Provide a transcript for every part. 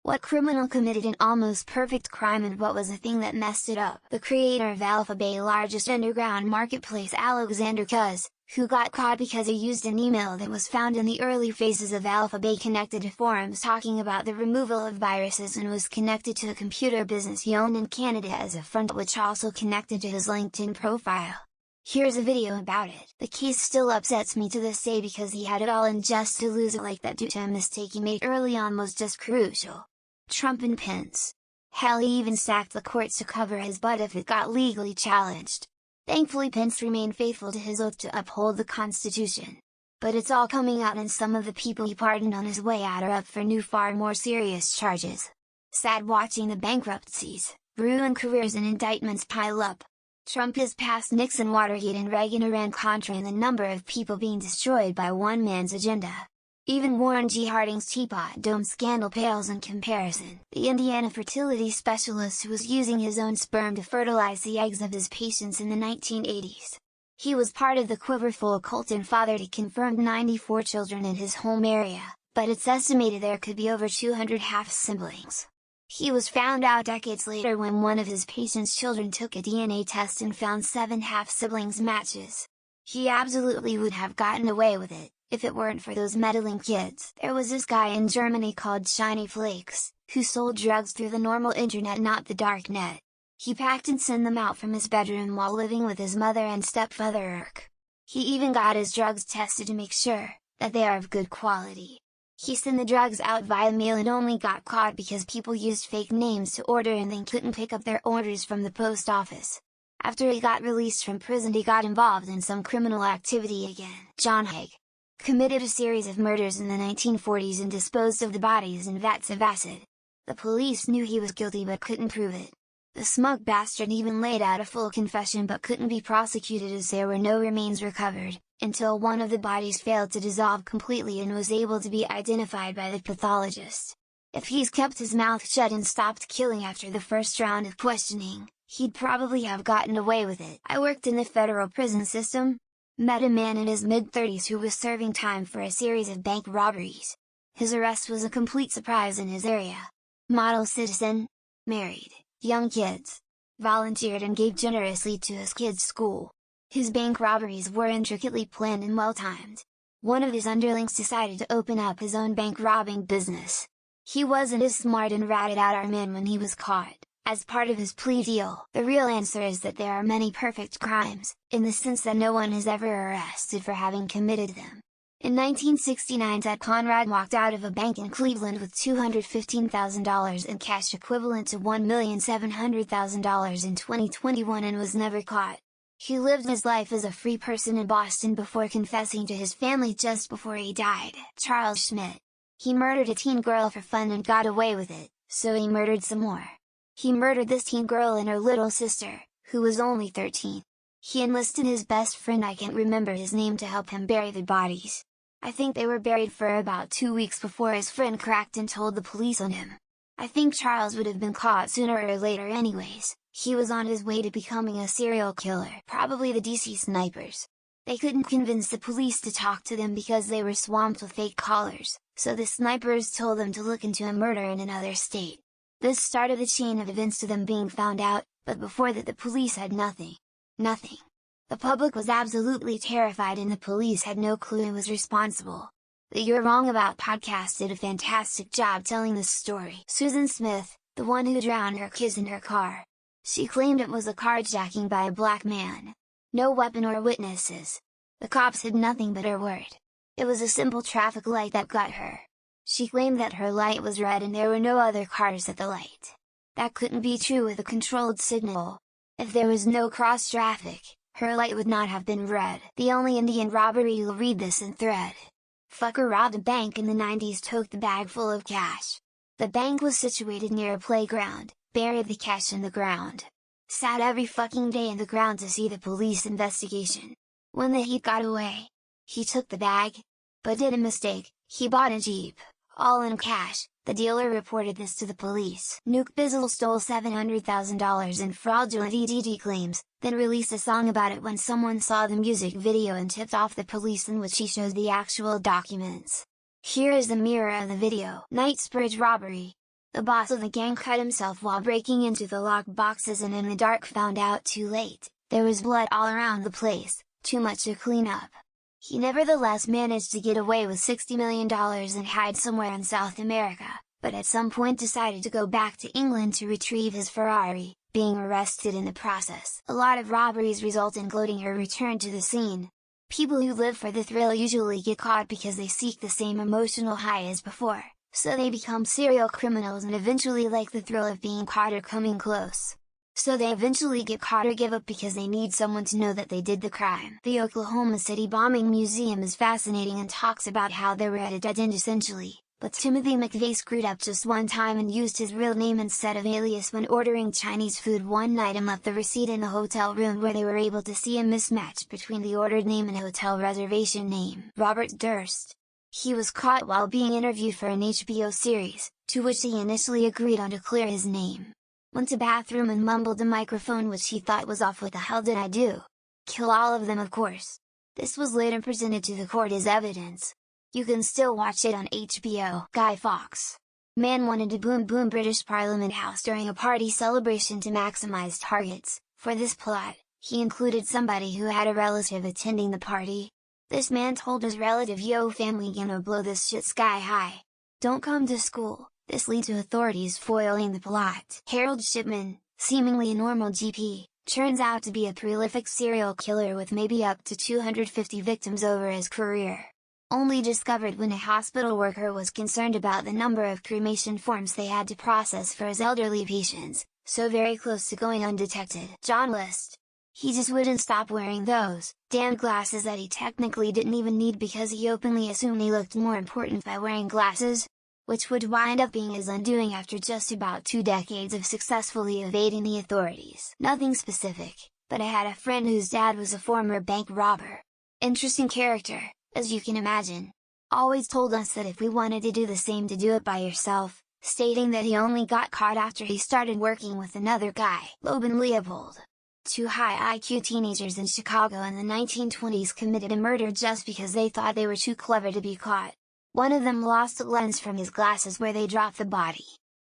What criminal committed an almost perfect crime, and what was the thing that messed it up? The creator of Alphabet's largest underground marketplace, Alexander Cuz, who got caught because he used an email that was found in the early phases of Alphabet connected to forums talking about the removal of viruses, and was connected to a computer business he owned in Canada as a front, which also connected to his LinkedIn profile. Here's a video about it. The case still upsets me to this day because he had it all, and just to lose it like that due to a mistake he made early on was just crucial. Trump and Pence. Hell, he even sacked the courts to cover his butt if it got legally challenged. Thankfully Pence remained faithful to his oath to uphold the Constitution. But it's all coming out, and some of the people he pardoned on his way out are up for new, far more serious charges. Sad watching the bankruptcies, ruined careers and indictments pile up. Trump has passed Nixon, Watergate and Reagan, Iran-Contra, and the number of people being destroyed by one man's agenda. Even Warren G. Harding's Teapot Dome scandal pales in comparison. The Indiana fertility specialist who was using his own sperm to fertilize the eggs of his patients in the 1980s. He was part of the Quiverful cult and fathered a confirmed 94 children in his home area, but it's estimated there could be over 200 half-siblings. He was found out decades later when one of his patients' children took a DNA test and found 7 half-siblings matches. He absolutely would have gotten away with it, if it weren't for those meddling kids. There was this guy in Germany called Shiny Flakes, who sold drugs through the normal internet, not the dark net. He packed and sent them out from his bedroom while living with his mother and stepfather. He even got his drugs tested to make sure that they are of good quality. He sent the drugs out via mail and only got caught because people used fake names to order and then couldn't pick up their orders from the post office. After he got released from prison, he got involved in some criminal activity again. John Haig committed a series of murders in the 1940s and disposed of the bodies in vats of acid. The police knew he was guilty but couldn't prove it. The smug bastard even laid out a full confession but couldn't be prosecuted as there were no remains recovered, until one of the bodies failed to dissolve completely and was able to be identified by the pathologist. If he's kept his mouth shut and stopped killing after the first round of questioning, he'd probably have gotten away with it. I worked in the federal prison system. Met a man in his mid-30s who was serving time for a series of bank robberies. His arrest was a complete surprise in his area. Model citizen, married, young kids, volunteered and gave generously to his kids' school. His bank robberies were intricately planned and well-timed. One of his underlings decided to open up his own bank robbing business. He wasn't as smart and ratted out our man when he was caught. As part of his plea deal, the real answer is that there are many perfect crimes, in the sense that no one is ever arrested for having committed them. In 1969, Ted Conrad walked out of a bank in Cleveland with $215,000 in cash, equivalent to $1,700,000 in 2021, and was never caught. He lived his life as a free person in Boston before confessing to his family just before he died. Charles Schmidt. He murdered a teen girl for fun and got away with it, so he murdered some more. He murdered this teen girl and her little sister, who was only 13. He enlisted his best friend, I can't remember his name, to help him bury the bodies. I think they were buried for about 2 weeks before his friend cracked and told the police on him. I think Charles would have been caught sooner or later anyways. He was on his way to becoming a serial killer, probably the DC snipers. They couldn't convince the police to talk to them because they were swamped with fake callers, so the snipers told them to look into a murder in another state. This started the chain of events to them being found out, but before that the police had nothing. Nothing. The public was absolutely terrified and the police had no clue and was responsible. The You're Wrong About podcast did a fantastic job telling this story. Susan Smith, the one who drowned her kids in her car. She claimed it was a carjacking by a black man. No weapon or witnesses. The cops had nothing but her word. It was a simple traffic light that got her. She claimed that her light was red and there were no other cars at the light. That couldn't be true with a controlled signal. If there was no cross traffic, her light would not have been red. The only Indian robbery who'll read this in thread. Fucker robbed a bank in the 90s, took the bag full of cash. The bank was situated near a playground, buried the cash in the ground. Sat every fucking day in the ground to see the police investigation. When the heat got away, he took the bag, but did a mistake. He bought a Jeep, all in cash. The dealer reported this to the police. Nuke Bizzle stole $700,000 in fraudulent EDD claims, then released a song about it when someone saw the music video and tipped off the police, in which he showed the actual documents. Here is the mirror of the video. Knightsbridge robbery. The boss of the gang cut himself while breaking into the locked boxes and in the dark found out too late. There was blood all around the place, too much to clean up. He nevertheless managed to get away with $60 million and hide somewhere in South America, but at some point decided to go back to England to retrieve his Ferrari, being arrested in the process. A lot of robberies result in gloating or return to the scene. People who live for the thrill usually get caught because they seek the same emotional high as before, so they become serial criminals and eventually like the thrill of being caught or coming close. So they eventually get caught or give up because they need someone to know that they did the crime. The Oklahoma City Bombing Museum is fascinating and talks about how they were at a dead end essentially, but Timothy McVeigh screwed up just one time and used his real name instead of alias when ordering Chinese food one night and left the receipt in the hotel room where they were able to see a mismatch between the ordered name and hotel reservation name. Robert Durst. He was caught while being interviewed for an HBO series, to which he initially agreed on to clear his name. Went to bathroom and mumbled a microphone which he thought was off. What the hell did I do? Kill all of them, of course. This was later presented to the court as evidence. You can still watch it on HBO. Guy Fawkes. Man wanted to boom British Parliament House during a party celebration to maximize targets. For this plot, he included somebody who had a relative attending the party. This man told his relative, "Yo family, gonna blow this shit sky high. Don't come to school." This leads to authorities foiling the plot. Harold Shipman, seemingly a normal GP, turns out to be a prolific serial killer with maybe up to 250 victims over his career. Only discovered when a hospital worker was concerned about the number of cremation forms they had to process for his elderly patients, so very close to going undetected. John List. He just wouldn't stop wearing those damn glasses that he technically didn't even need because he openly assumed he looked more important by wearing glasses, which would wind up being his undoing after just about 2 decades of successfully evading the authorities. Nothing specific, but I had a friend whose dad was a former bank robber. Interesting character, as you can imagine. Always told us that if we wanted to do the same to do it by yourself, stating that he only got caught after he started working with another guy. Loban Leopold. 2 high IQ teenagers in Chicago in the 1920s committed a murder just because they thought they were too clever to be caught. One of them lost a lens from his glasses where they dropped the body.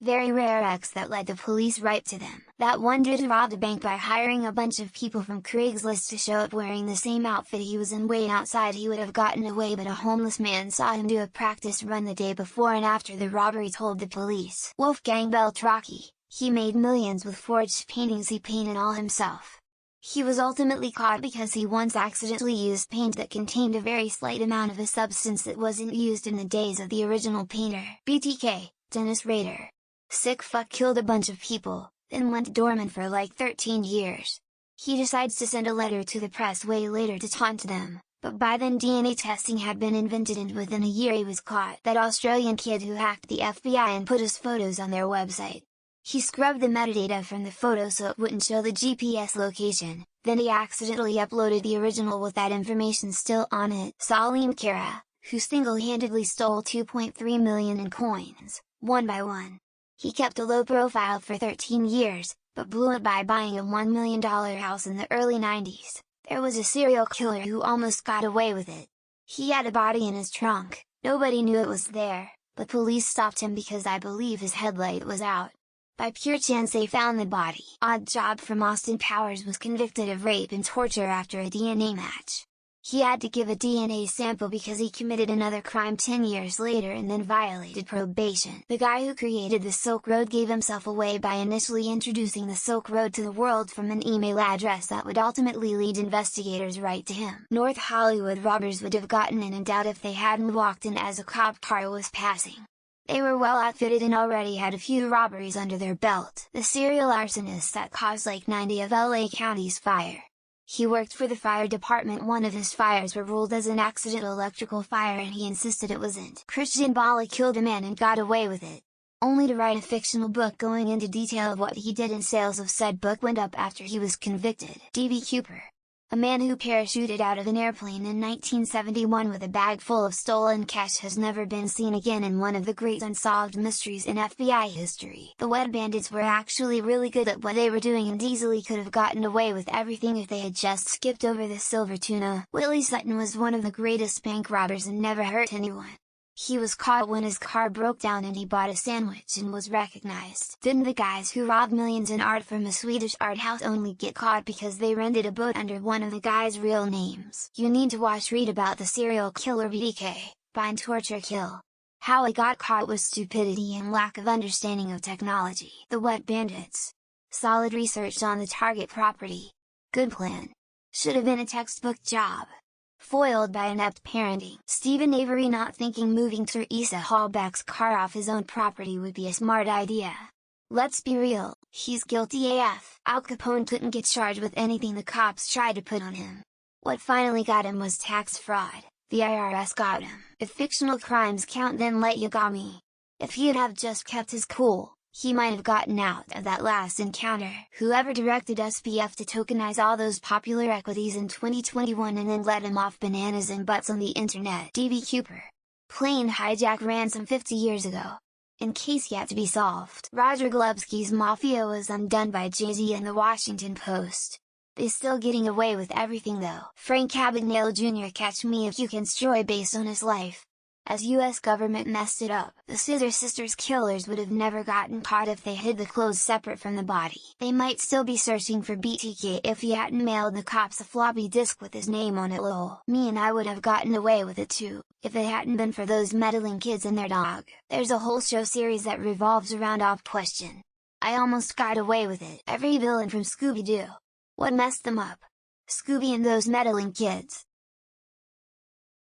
Very rare X that led the police right to them. That one dude robbed a bank by hiring a bunch of people from Craigslist to show up wearing the same outfit he was in. Waiting outside he would have gotten away, but a homeless man saw him do a practice run the day before and after the robbery told the police. Wolfgang Beltracchi. He made millions with forged paintings he painted all himself. He was ultimately caught because he once accidentally used paint that contained a very slight amount of a substance that wasn't used in the days of the original painter. BTK, Dennis Rader. Sick fuck killed a bunch of people, then went dormant for like 13 years. He decides to send a letter to the press way later to taunt them, but by then DNA testing had been invented and within a year he was caught. That Australian kid who hacked the FBI and put his photos on their website. He scrubbed the metadata from the photo so it wouldn't show the GPS location, then he accidentally uploaded the original with that information still on it. Salim Kara, who single-handedly stole 2.3 million in coins, one by one. He kept a low profile for 13 years, but blew it by buying a $1 million house in the early 90s. There was a serial killer who almost got away with it. He had a body in his trunk, nobody knew it was there, but police stopped him because I believe his headlight was out. By pure chance they found the body. Odd Job from Austin Powers was convicted of rape and torture after a DNA match. He had to give a DNA sample because he committed another crime 10 years later and then violated probation. The guy who created the Silk Road gave himself away by initially introducing the Silk Road to the world from an email address that would ultimately lead investigators right to him. North Hollywood robbers would have gotten in and out if they hadn't walked in as a cop car was passing. They were well outfitted and already had a few robberies under their belt. The serial arsonist that caused like 90 of LA County's fire. He worked for the fire department. One of his fires were ruled as an accidental electrical fire and he insisted it wasn't. Christian Bala killed a man and got away with it, only to write a fictional book going into detail of what he did, and sales of said book went up after he was convicted. D.B. Cooper. A man who parachuted out of an airplane in 1971 with a bag full of stolen cash has never been seen again in one of the great unsolved mysteries in FBI history. The Wet Bandits were actually really good at what they were doing and easily could have gotten away with everything if they had just skipped over the silver tuna. Willie Sutton was one of the greatest bank robbers and never hurt anyone. He was caught when his car broke down and he bought a sandwich and was recognized. Didn't the guys who robbed millions in art from a Swedish art house only get caught because they rented a boat under one of the guys' real names? You need to read about the serial killer BTK, Bind Torture Kill. How he got caught was stupidity and lack of understanding of technology. The Wet Bandits. Solid research on the target property. Good plan. Should have been a textbook job. Foiled by inept parenting. Stephen Avery not thinking moving Teresa Hallback's car off his own property would be a smart idea. Let's be real, he's guilty AF. Al Capone couldn't get charged with anything the cops tried to put on him. What finally got him was tax fraud. The IRS got him. If fictional crimes count, then let Yagami. If he'd have just kept his cool, he might have gotten out of that last encounter. Whoever directed SBF to tokenize all those popular equities in 2021 and then let him off bananas and butts on the internet. D.B. Cooper. Plane hijack ransom 50 years ago. In case yet to be solved. Roger Glebsky's Mafia was undone by Jay-Z and the Washington Post. They still getting away with everything though. Frank Abagnale Jr. Catch me if you can destroy based on his life. As US government messed it up, the Scissor Sisters killers would have never gotten caught if they hid the clothes separate from the body. They might still be searching for BTK if he hadn't mailed the cops a floppy disk with his name on it. Lol. Me and I would have gotten away with it too, if it hadn't been for those meddling kids and their dog. There's a whole show series that revolves around Op Question. I almost got away with it. Every villain from Scooby-Doo. What messed them up? Scooby and those meddling kids.